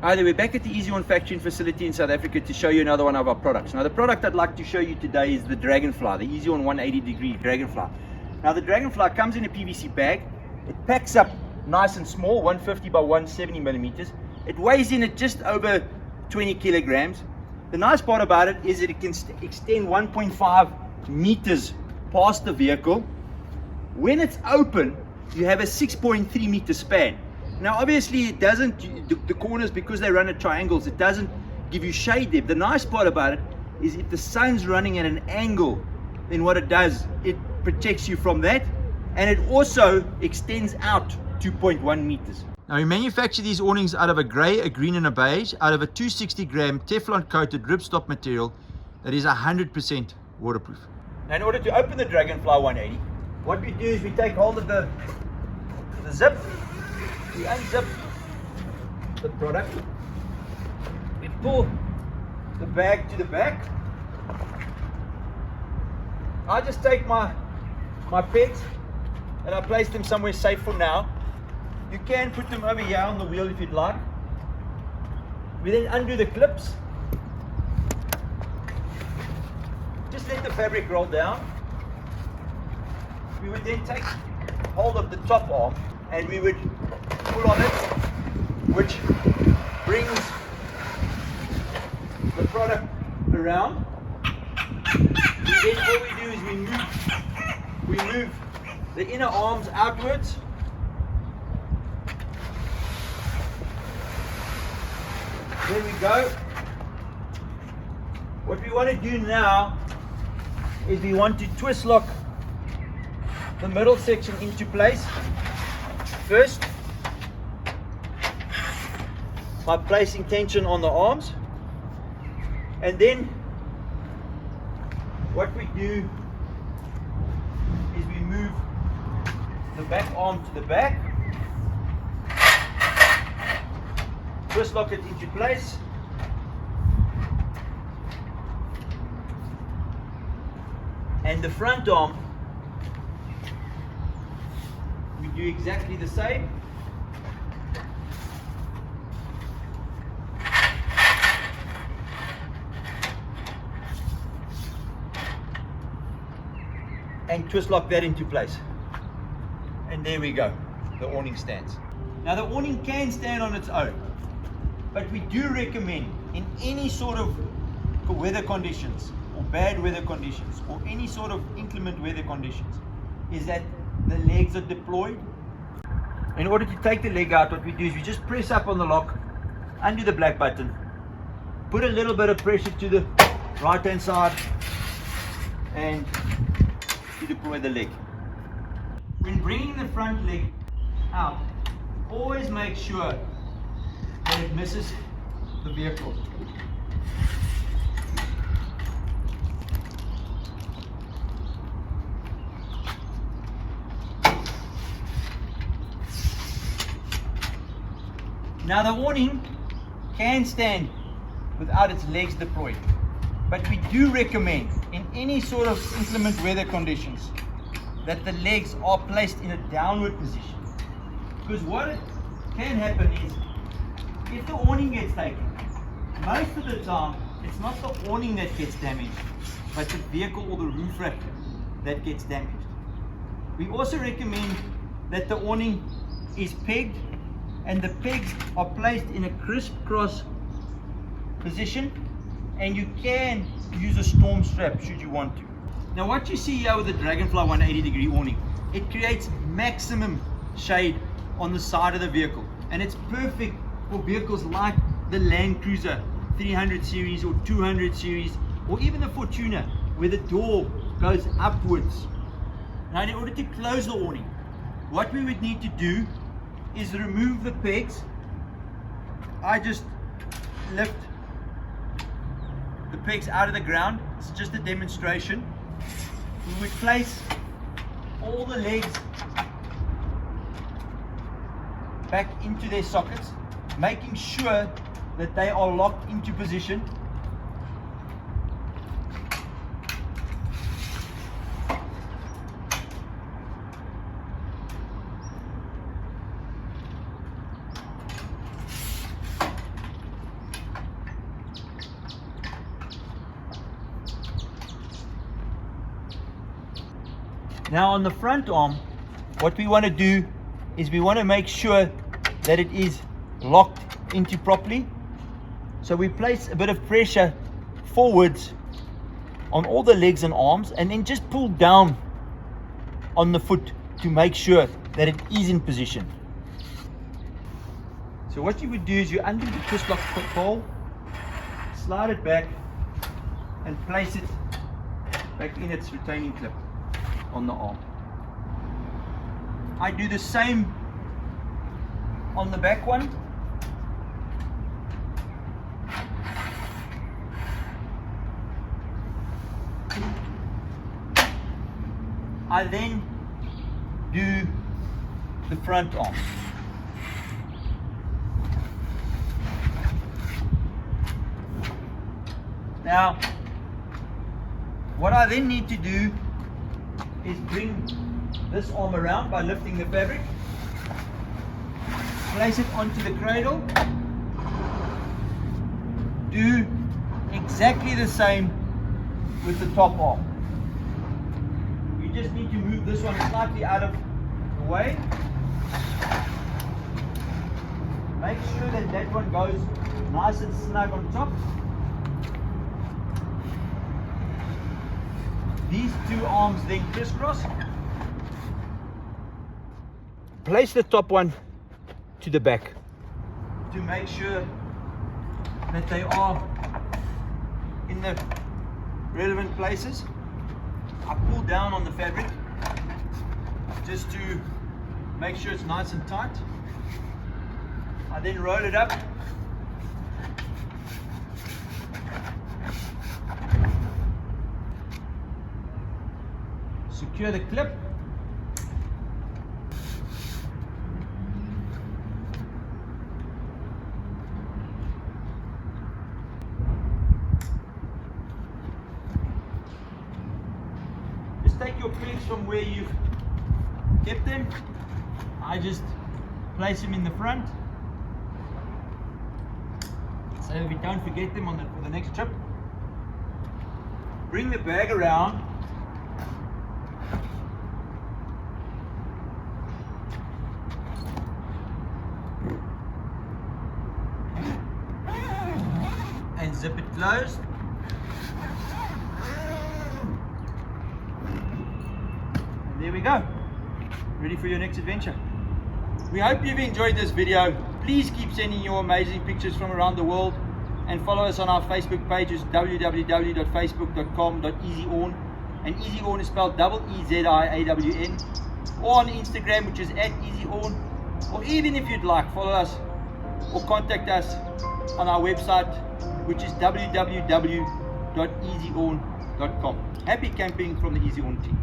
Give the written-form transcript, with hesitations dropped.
Hi there, we're back at the Eezi-Awn factory and facility in South Africa to show you another one of our products. Now the product I'd like to show you today is the DragonFly, the Eezi-Awn 180-degree DragonFly. Now the DragonFly comes in a PVC bag. It packs up nice and small, 150 by 170 millimeters. It weighs in at just over 20 kilograms. The nice part about it is that it can extend 1.5 meters past the vehicle. When it's open, you have a 6.3 meter span. Now obviously it doesn't, the corners, because they run at triangles, it doesn't give you shade depth. The nice part about it is if the sun's running at an angle, then what it does, it protects you from that, and it also extends out 2.1 meters. Now we manufacture these awnings out of a grey, a green and a beige, out of a 260 gram Teflon coated ripstop material that is 100% waterproof. Now in order to open the DragonFly 180, what we do is we take hold of the zip. We unzip the product, we pull the bag to the back. I just take my pegs and I place them somewhere safe for now. You can put them over here on the wheel if you'd like. We then undo the clips. Just let the fabric roll down. We would then take hold of the top arm and we would pull on it, which brings the product around. Then all we do is we move the inner arms outwards. There we go. What we want to do now is we want to twist lock the middle section into place first by placing tension on the arms, and then what we do is we move the back arm to the back, twist lock it into place, and the front arm we do exactly the same. And twist lock that into place. And there we go, the awning stands. Now the awning can stand on its own, but we do recommend in any sort of weather conditions or bad weather conditions or any sort of inclement weather conditions is that the legs are deployed. In order to take the leg out, what we do is we just press up on the lock, undo the black button, put a little bit of pressure to the right hand side and to deploy the leg. When bringing the front leg out, always make sure that it misses the vehicle. Now the awning can stand without its legs deployed, but we do recommend in any sort of inclement weather conditions that the legs are placed in a downward position, because what can happen is if the awning gets taken, most of the time it's not the awning that gets damaged, but the vehicle or the roof rack that gets damaged. We also recommend that the awning is pegged and the pegs are placed in a crisscross position, and you can use a storm strap should you want to. Now what you see here with the DragonFly 180-degree awning, it creates maximum shade on the side of the vehicle, and it's perfect for vehicles like the Land Cruiser 300 series or 200 series, or even the Fortuner where the door goes upwards. Now in order to close the awning, what we would need to do is remove the pegs. I just lift the pegs out of the ground. It's just a demonstration. We would place all the legs back into their sockets, making sure that they are locked into position. Now on the front arm, what we want to do is we want to make sure that it is locked into properly. So we place a bit of pressure forwards on all the legs and arms, and then just pull down on the foot to make sure that it is in position. So what you would do is you undo the twist lock pole, slide it back, and place it back in its retaining clip on the arm. I do the same on the back one. I then do the front arm. Now, what I then need to do is bring this arm around by lifting the fabric, place it onto the cradle, do exactly the same with the top arm. You just need to move this one slightly out of the way. Make sure that that one goes nice and snug on top. These two arms then crisscross. Place the top one to the back to make sure that they are in the relevant places. I pull down on the fabric just to make sure it's nice and tight. I then roll it up. Secure the clip. Just take your pegs from where you've kept them. I just place them in the front so we don't forget them for the next trip. Bring the bag around. And zip it closed. And there we go. Ready for your next adventure. We hope you've enjoyed this video. Please keep sending your amazing pictures from around the world, and follow us on our Facebook pages, www.facebook.com/Eezi-Awn, and Eezi-Awn is spelled EZIAWN, or on Instagram, which is @Eezi-Awn, or even if you'd like, follow us or contact us on our website, which is www.eezi-awn.com. Happy camping from the Eezi-Awn team.